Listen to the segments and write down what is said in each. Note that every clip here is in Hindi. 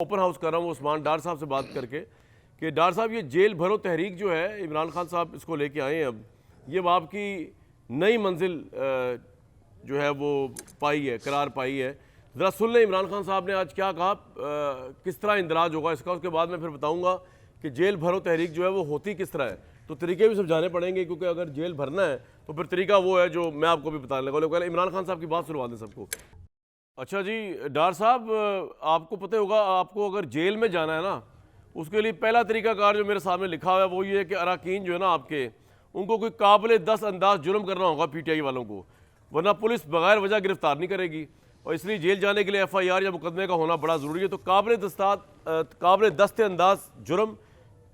ओपन हाउस कर रहा हूँ उस्मान डार साहब से बात करके कि डार साहब ये जेल भरो तहरीक जो है इमरान खान साहब इसको लेके आए हैं अब ये आपकी नई मंजिल जो है वो पाई है, करार पाई है। ज़रा सुन लें इमरान खान साहब ने आज क्या कहा, किस तरह इंदराज होगा इसका, उसके बाद मैं फिर बताऊँगा कि जेल भरो तहरीक जो है वो होती किस तरह है। तो तरीके भी समझाने पड़ेंगे क्योंकि अगर जेल भरना है तो फिर तरीका वो है जो मैं आपको भी बताने लगा। पहले इमरान खान साहब की बात सुनवा दें सबको। अच्छा जी डार साहब, आपको पता होगा आपको अगर जेल में जाना है ना उसके लिए पहला तरीकाकार जो मेरे सामने लिखा हुआ है वो ये है कि अरकान जो है ना आपके उनको कोई काबिल दस्त अंदाज जुर्म करना होगा पीटीआई वालों को, वरना पुलिस बगैर वजह गिरफ्तार नहीं करेगी और इसलिए जेल जाने के लिए एफआईआर या मुकदमे का होना बड़ा ज़रूरी है। तो काबिल दस्त अंदाज जुर्म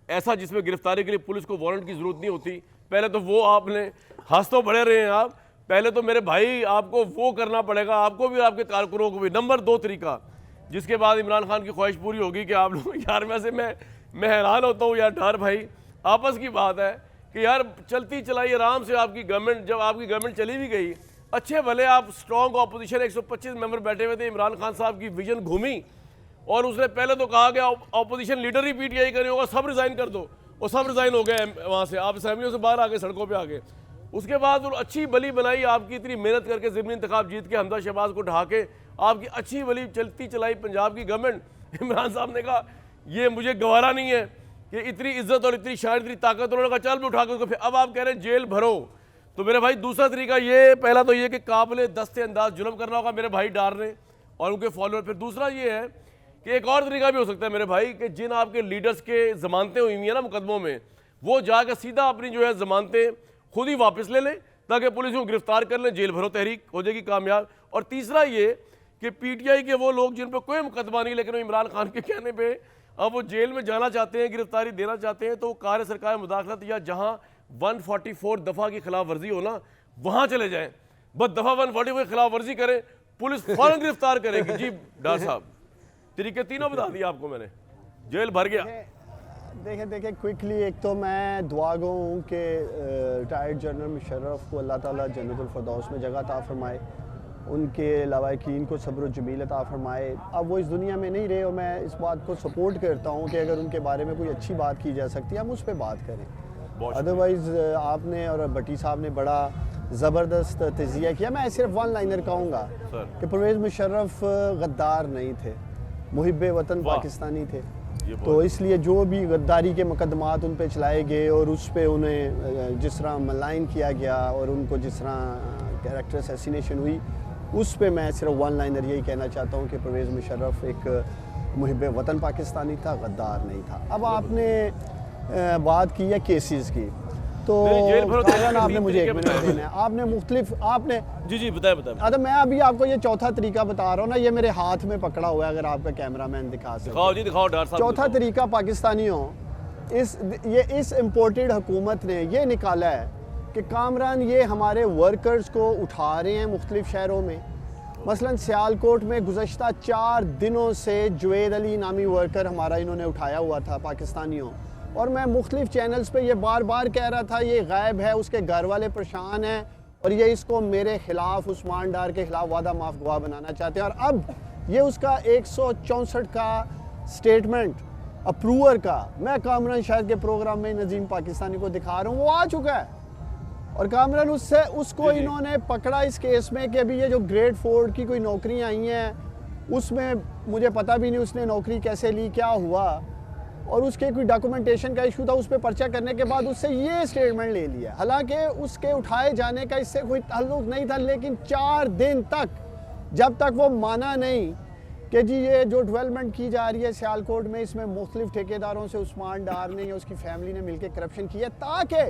ऐसा जिसमें गिरफ्तारी के लिए पुलिस को वारंट की ज़रूरत नहीं होती, पहले तो वो आपने हंस तो बड़े रहे हैं आप, पहले तो मेरे भाई आपको वो करना पड़ेगा, आपको भी आपके कारकुनों को भी। नंबर 2 तरीका जिसके बाद इमरान खान की ख्वाहिश पूरी होगी कि आप लोग यार वैसे मैं हैरान होता हूँ यार डार भाई, आपस की बात है कि यार चलती चलाई आराम से आपकी गवर्नमेंट, जब आपकी गवर्नमेंट चली भी गई अच्छे भले आप स्ट्रॉन्ग अपोजिशन 125 मेंबर बैठे हुए थे, इमरान खान साहब की विजन घूमी और उसने पहले तो कहा कि अपोजिशन लीडर ही पीटीआई का नहीं होगा, सब रिज़ाइन कर दो, और सब रिज़ाइन हो गए वहाँ से, आप असेंबलियों से बाहर आ गए, सड़कों पर आ गए। उसके बाद अच्छी भली बनाई आपकी, इतनी मेहनत करके ज़िमनी इंतखाब जीत के हमजा शहबाज को ढहा के आपकी अच्छी भली चलती चलाई पंजाब की गवर्नमेंट, इमरान साहब ने कहा ये मुझे गवारा नहीं है कि इतनी इज्जत और इतनी शान इतनी ताकत, उन्होंने कहा चल भी उठा के, फिर अब आप कह रहे हैं जेल भरो। तो मेरे भाई दूसरा तरीका ये, पहला तो ये कि काबिल दस्ते अंदाज जुल्म करना होगा मेरे भाई डार ने और उनके फॉलोअर। फिर दूसरा ये है कि एक और तरीका भी हो सकता है मेरे भाई कि जिन आपके लीडर्स के ज़मानतें हुई हैं ना मुकदमों में, वो जाकर सीधा अपनी जो है ज़मानतें खुद ही वापस ले लें ताकि पुलिस को गिरफ्तार कर लें, जेल भरो तहरीक हो जाएगी कामयाब। और तीसरा ये कि पीटीआई के वो लोग जिन पर कोई मुकदमा नहीं लेकिन इमरान खान के कहने पे अब वो जेल में जाना चाहते हैं, गिरफ्तारी देना चाहते हैं, तो कार्य सरकार मुदाखलत या जहां 144 दफ़ा की खिलाफ वर्जी हो ना वहां चले जाएं, बस दफ़ा 144 की खिलाफ वर्जी करें, पुलिस फौरन गिरफ्तार करेगी। जी डार साहब, तरीके तीनों बता दिए आपको मैंने, जेल भर गया। देखें क्विकली, एक तो मैं दुआ गो हूँ कि रिटायर्ड जनरल मुशर्रफ को अल्लाह ताला जन्नतुल फिरदौस में जगह अता फरमाए, उनके लवाकिन को सब्र जमील अता फरमाए। अब वो इस दुनिया में नहीं रहे और मैं इस बात को सपोर्ट करता हूँ कि अगर उनके बारे में कोई अच्छी बात की जा सकती है हम उस पर बात करें। अदरवाइज़ आपने और भट्टी साहब ने बड़ा ज़बरदस्त तजिया किया। मैं सिर्फ वन लाइनर कहूँगा कि परवेज़ मुशर्रफ गद्दार नहीं थे, मुहिब्बे वतन पाकिस्तानी थे, तो इसलिए जो भी गद्दारी के मुकदमात उन पर चलाए गए और उस पर उन्हें जिस तरह मलाइन किया गया और उनको जिस तरह कैरेक्टर असैसिनेशन हुई, उस पे मैं सिर्फ वन लाइनर यही कहना चाहता हूँ कि परवेज़ मुशर्रफ एक मुहिब्बे वतन पाकिस्तानी था, गद्दार नहीं था। अब आपने बात की है केसेस की, तो आपने मुझे 1 मिनट देना है। आपने मुख्तलिफ आपने जी बताए। अच्छा, मैं अभी आपको ये चौथा तरीका बता रहा हूँ ना, ये मेरे हाथ में पकड़ा हुआ है, अगर आपका कैमरामैन दिखा सके। दिखाओ डार साहब। चौथा तरीका पाकिस्तानियों, इस इम्पोर्टेड हुकूमत ने ये निकाला है कि कामरान ये हमारे वर्कर्स को उठा रहे हैं मुख्तलिफ शहरों में। मसलन सियालकोट में गुज़श्ता 4 दिनों से जुवेद अली नामी वर्कर हमारा इन्होंने उठाया हुआ था पाकिस्तानियों, और मैं मुख्तलिफ चैनल्स पे ये बार बार कह रहा था ये गायब है, उसके घर वाले परेशान हैं और ये इसको मेरे खिलाफ, उस्मान डार के खिलाफ वादा माफ गवाह बनाना चाहते हैं। और अब ये उसका 164 का स्टेटमेंट अप्रूवर का मैं कामरान शायद के प्रोग्राम में नजीम पाकिस्तानी को दिखा रहा हूँ, वो आ चुका है। और कामरान उसको इन्होंने पकड़ा इस केस में कि अभी ये जो ग्रेड 4 की कोई नौकरियाँ आई हैं उसमें मुझे पता भी नहीं उसने नौकरी कैसे ली, क्या हुआ, और उसके कोई डॉक्यूमेंटेशन का इशू था, उस पर पर्चा करने के बाद उससे ये स्टेटमेंट ले लिया। हालांकि उसके उठाए जाने का इससे कोई ताल्लुक नहीं था, लेकिन 4 दिन तक जब तक वो माना नहीं कि जी ये जो डेवलपमेंट की जा रही है सियालकोट में, इसमें मुख्तलिफ ठेकेदारों से उस्मान डार ने या उसकी फैमिली ने मिलकर करप्शन किया, ताकि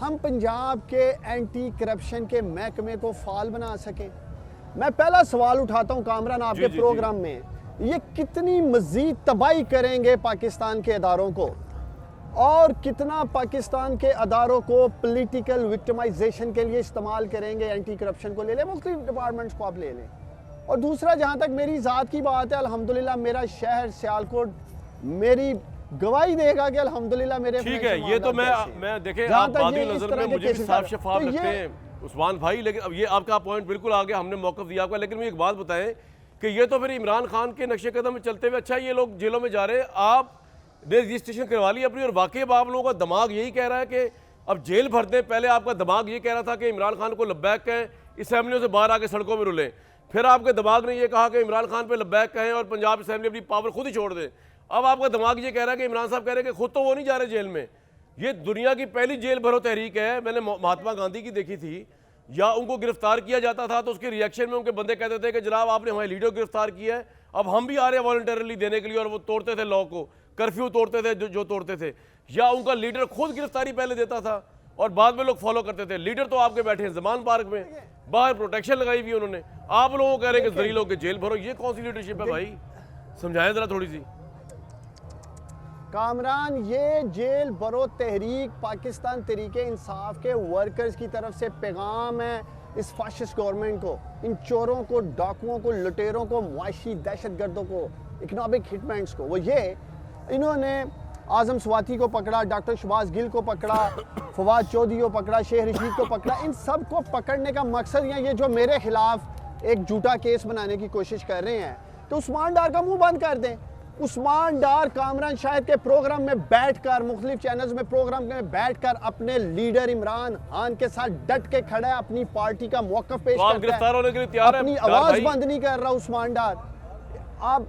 हम पंजाब के एंटी करप्शन के महकमे को फाल बना सकें। मैं पहला सवाल उठाता हूँ कामरान आपके प्रोग्राम में, ये कितनी मजीद तबाही करेंगे पाकिस्तान के अदारों को और कितना पाकिस्तान के अदारों को पॉलिटिकल विक्टिमाइजेशन के लिए इस्तेमाल करेंगे। एंटी करप्शन को ले लें, मुख्तलिफ डिपार्टमेंट्स को आप ले लें। और दूसरा, जहाँ तक मेरी ज़ात की बात है, अल्हम्दुलिल्लाह मेरा शहर सियालकोट मेरी गवाही देगा कि अल्हम्दुलिल्लाह मेरे ठीक है। ये तो मैं देखें आप बादी नजर में मुझे भी साफ शफाफ रखते हैं उस्मान भाई, लेकिन अब ये आपका पॉइंट बिल्कुल आ गया, हमने मौक़िफ़ दिया आपका। लेकिन मुझे एक बात बताएं कि ये तो फिर इमरान खान के नक्शे कदम में चलते हुए, अच्छा ये लोग जेलों में जा रहे हैं, आप ने रजिस्ट्रेशन करवा ली अपनी, और वाकई अब आप लोगों का दिमाग यही कह रहा है कि अब जेल भर दें। पहले आपका दिमाग ये कह रहा था कि इमरान खान को लब्बैक कहें, असम्बलियों से बाहर आके सड़कों में रुलें, फिर आपके दिमाग ने ये कहा कि इमरान खान पे लब्बैक कहें और पंजाब असम्बली अपनी पावर खुद ही छोड़ दें। अब आपका दिमाग ये कह रहा है कि इमरान साहब कह रहे हैं कि खुद तो वो नहीं जा रहे जेल में। ये दुनिया की पहली जेल भरो तहरीक है। मैंने महात्मा गांधी की देखी थी, या उनको गिरफ्तार किया जाता था तो उसके रिएक्शन में उनके बंदे कहते थे कि जनाब आपने हमारे लीडर को गिरफ्तार किया है, अब हम भी आ रहे हैं वॉलंटरली देने के लिए, और वो तोड़ते थे लॉ को, कर्फ्यू तोड़ते थे जो तोड़ते थे। या उनका लीडर खुद गिरफ्तारी पहले देता था और बाद में लोग फॉलो करते थे। लीडर तो आपके बैठे हैं जमान पार्क में, बाहर प्रोटेक्शन लगाई हुई उन्होंने, आप लोगों को कह रहे हैं कि जलीलों के जेल भरो। ये कौन सी लीडरशिप है भाई, समझाएं जरा थोड़ी सी। कामरान, ये जेल भरो तहरीक पाकिस्तान तरीके इंसाफ के वर्कर्स की तरफ से पैगाम है इस फाशिस्ट गवर्नमेंट को, इन चोरों को, डाकुओं को, लुटेरों को, मुआशी दहशतगर्दों को, इकनॉमिक हिटमैन्स को। वो ये इन्होंने आजम स्वाति को पकड़ा, डॉक्टर शहबाज गिल को पकड़ा, फवाद चौधरी को पकड़ा, शेख रशीद को पकड़ा। इन सब को पकड़ने का मकसद ये जो मेरे खिलाफ एक झूठा केस बनाने की कोशिश कर रहे हैं, तो उस्मान डार का मुंह बंद कर दें। उस्मान डार कामरान शाहिद के प्रोग्राम में बैठकर, मुख्तलिफ चैनल्स में प्रोग्राम में बैठकर अपने लीडर इमरान खान के साथ डट के खड़ा है, अपनी पार्टी का मौक़िफ़ पेश करता है, अपनी आवाज़ बंद नहीं कर रहा उस्मान डार। आप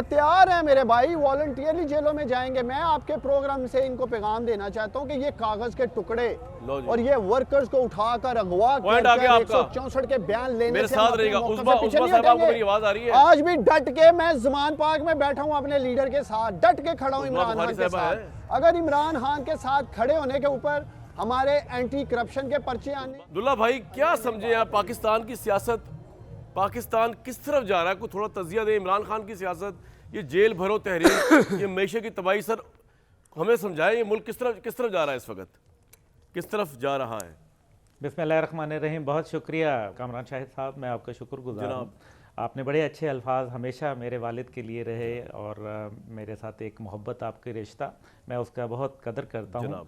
तैयार हैं मेरे भाई, वॉलंटियरली जेलों में जाएंगे। मैं आपके प्रोग्राम से इनको पैगाम देना चाहता हूं कि ये कागज के टुकड़े और ये वर्कर्स को उठाकर अगवा कर 164 के बयान लेने मेरे से साथ रहेगा। उस्मा साहब, आपको मेरी आवाज आ रही है? आज भी डट के मैं जमान पार्क में बैठा हूं, अपने लीडर के साथ डट के खड़ा हूं इमरान खान के साथ। अगर इमरान खान के साथ खड़े होने के ऊपर हमारे एंटी करप्शन के पर्चे आने। अब्दुल्ला भाई, क्या समझे आप पाकिस्तान की सियासत, पाकिस्तान किस तरफ जा रहा है? को थोड़ा तजिया दे। इमरान खान की सियासत, ये जेल भरो तहरीक, ये मैशे की तबाही, सर हमें समझाएं ये मुल्क किस तरफ जा रहा है इस वक्त, किस तरफ जा रहा है? बिस्मिल्लाहिर्रहमानिर्रहीम। बहुत शुक्रिया कामरान शाहिद साहब, मैं आपका शुक्रगुजार हूँ। आपने बड़े अच्छे अल्फाज हमेशा मेरे वालिद के लिए रहे और मेरे साथ एक मोहब्बत आपके रिश्ता, मैं उसका बहुत कदर करता हूँ।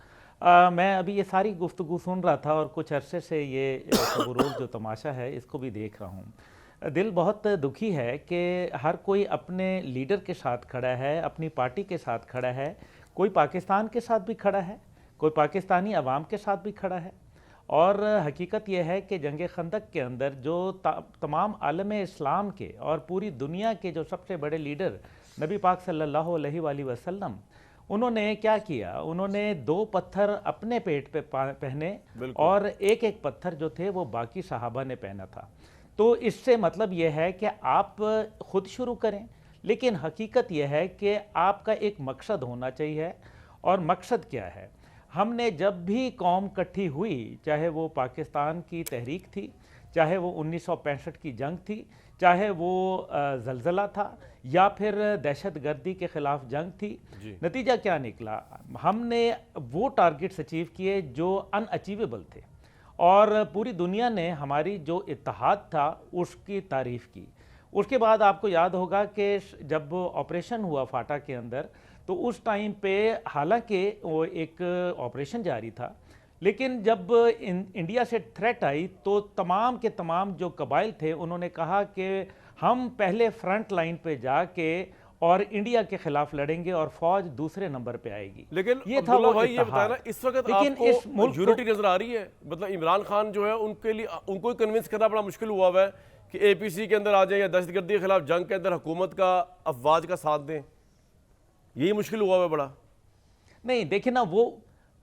मैं अभी ये सारी गुफ्तगू सुन रहा था और कुछ अरसे से ये रोज़ जो तमाशा है इसको भी देख रहा हूँ। दिल बहुत दुखी है कि हर कोई अपने लीडर के साथ खड़ा है, अपनी पार्टी के साथ खड़ा है। कोई पाकिस्तान के साथ भी खड़ा है, कोई पाकिस्तानी अवाम के साथ भी खड़ा है। और हकीकत यह है कि जंग खंदक के अंदर जो तमाम आलम इस्लाम के और पूरी दुनिया के जो सबसे बड़े लीडर नबी पाक सल्लल्लाहु अलैहि वसल्लम, उन्होंने क्या किया? उन्होंने 2 पत्थर अपने पेट पे पहने और एक एक पत्थर जो थे वो बाकी सहाबा ने पहना था। तो इससे मतलब यह है कि आप खुद शुरू करें, लेकिन हकीकत यह है कि आपका एक मकसद होना चाहिए। और मकसद क्या है? हमने जब भी कौम इकट्ठी हुई, चाहे वो पाकिस्तान की तहरीक थी, चाहे वो 1965 की जंग थी, चाहे वो ज़लज़ला था या फिर दहशतगर्दी के ख़िलाफ़ जंग थी, नतीजा क्या निकला? हमने वो टारगेट्स अचीव किए जो अनअचीवेबल थे और पूरी दुनिया ने हमारी जो इत्तेहाद था उसकी तारीफ़ की। उसके बाद आपको याद होगा कि जब ऑपरेशन हुआ फाटा के अंदर, तो उस टाइम पे हालांकि वो एक ऑपरेशन जारी था, लेकिन जब इंडिया से थ्रेट आई तो तमाम के तमाम जो कबाइल थे उन्होंने कहा कि हम पहले फ्रंट लाइन पे जाके और इंडिया के खिलाफ लड़ेंगे और फौज दूसरे नंबर पे आएगी। लेकिन ये था वो, भाई ये बताया ना, इस वक्त आपको यूनिटी नजर आ रही है? मतलब इमरान खान जो है उनके लिए, उनको कन्विंस करना बड़ा मुश्किल हुआ है कि एपीसी के अंदर आ जाए या दहशतगर्दी के खिलाफ जंग के अंदर हुकूमत का, अफवाज का साथ दें, यही मुश्किल हुआ है बड़ा। नहीं देखिए ना,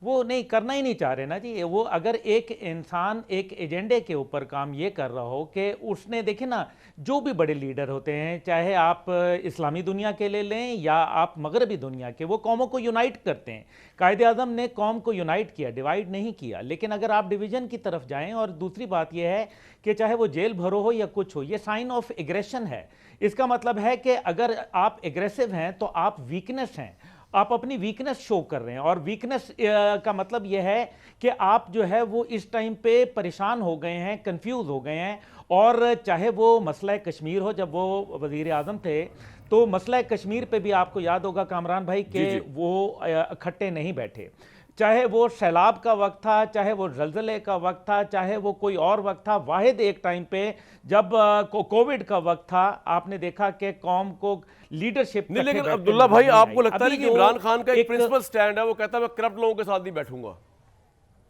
वो नहीं करना ही नहीं चाह रहे ना जी। वो अगर एक इंसान एक एजेंडे के ऊपर काम ये कर रहा हो कि उसने, देखिए ना, जो भी बड़े लीडर होते हैं, चाहे आप इस्लामी दुनिया के ले लें या आप मगरबी दुनिया के, वो कौमों को यूनाइट करते हैं। कायदे आज़म ने कौम को यूनाइट किया, डिवाइड नहीं किया। लेकिन अगर आप डिवीज़न की तरफ जाएं, और दूसरी बात यह है कि चाहे वो जेल भरो हो या कुछ हो, ये साइन ऑफ एग्रेशन है। इसका मतलब है कि अगर आप एग्रेसिव हैं तो आप वीकनेस हैं, आप अपनी वीकनेस शो कर रहे हैं। और वीकनेस का मतलब यह है कि आप जो है वो इस टाइम पे परेशान हो गए हैं, कंफ्यूज हो गए हैं। और चाहे वो मसला कश्मीर हो, जब वो वज़ीर आज़म थे तो मसला कश्मीर पे भी आपको याद होगा कामरान भाई कि वो इकट्ठे नहीं बैठे। चाहे वो सैलाब का वक्त था, चाहे वो जलजले का वक्त था, चाहे वो कोई और वक्त था। वाहिद एक टाइम पे जब कोविड का वक्त था, आपने देखा कि कौम को लीडरशिप नहीं, लेकिन अब्दुल्ला भाई आपको लगता है कि इमरान खान का एक प्रिंसिपल स्टैंड है, वो कहता है मैं करप्ट लोगों के साथ नहीं बैठूंगा,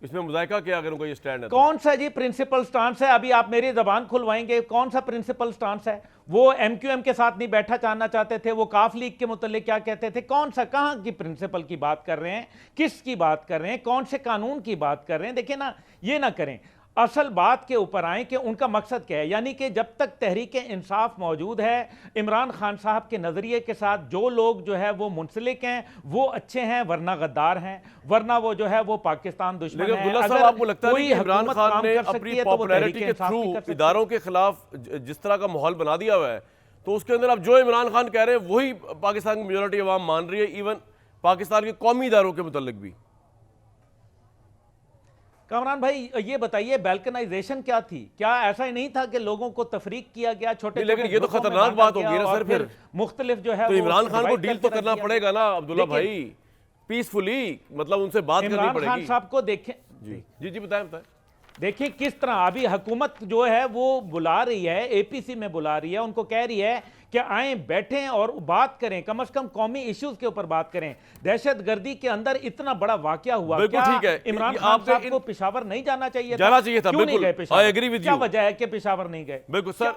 इसमें मुजाहिका क्या अगर उनका ये स्टैंड है? कौन सा जी प्रिंसिपल स्टांस है? अभी आप मेरी जबान खुलवाएंगे, कौन सा प्रिंसिपल स्टांस है? वो एमक्यूएम के साथ नहीं बैठा चाहना चाहते थे, वो काफ लीग के मुतल्लिक क्या कहते थे? कौन सा, कहां की प्रिंसिपल की बात कर रहे हैं, किस की बात कर रहे हैं, कौन से कानून की बात कर रहे हैं? देखिए ना, ये ना करें, असल बात के ऊपर आए कि उनका मकसद क्या है। यानी कि जब तक तहरीक इंसाफ मौजूद है, इमरान खान साहब के नज़रिए के साथ जो लोग जो है वो मुंसलिक हैं, वो अच्छे हैं, वरना गद्दार हैं, वरना वो जो है वो पाकिस्तान दुश्मन है। अब्दुल्ला साहब, आपको लगता है कि इमरान खान ने अपनी पॉपुलैरिटी के थ्रू इदारों के खिलाफ जिस तरह का माहौल बना दिया हुआ है, तो उसके अंदर अब जो इमरान खान कह रहे हैं वही पाकिस्तान की मेजॉरिटी अवाम मान रही है, इवन पाकिस्तान के कौमी इदारों के मुतल्लिक भी? कामरान भाई ये बताइए, बैल्कनाइजेशन क्या थी? क्या ऐसा ही नहीं था कि लोगों को तफरीक किया गया, छोटे, लेकिन ये तो खतरनाक बात होगी ना सर, फिर मुख्तलिफ जो है तो इमरान खान को डील तो करना पड़ेगा ना अब्दुल्ला भाई, पीसफुली, मतलब उनसे बात करनी पड़ेगी। इमरान खान साहब को देखें जी जी जी, बताएं बताएं। देखिए किस तरह अभी हुकूमत जो है वो बुला रही है, एपीसी में बुला रही है, उनको कह रही है कि आए बैठें और बात करें, कम से कम कौमी इश्यूज के ऊपर बात करें। दहशतगर्दी के अंदर इतना बड़ा वाकया हुआ, बिल्कुल क्या ठीक है। इमरान खान साहब को पेशावर नहीं जाना चाहिए था? जाना चाहिए था, क्यों नहीं बिल्कुल। गए पेशावर? I agree with क्या you। वजह है कि पेशावर नहीं गए? बिल्कुल सर,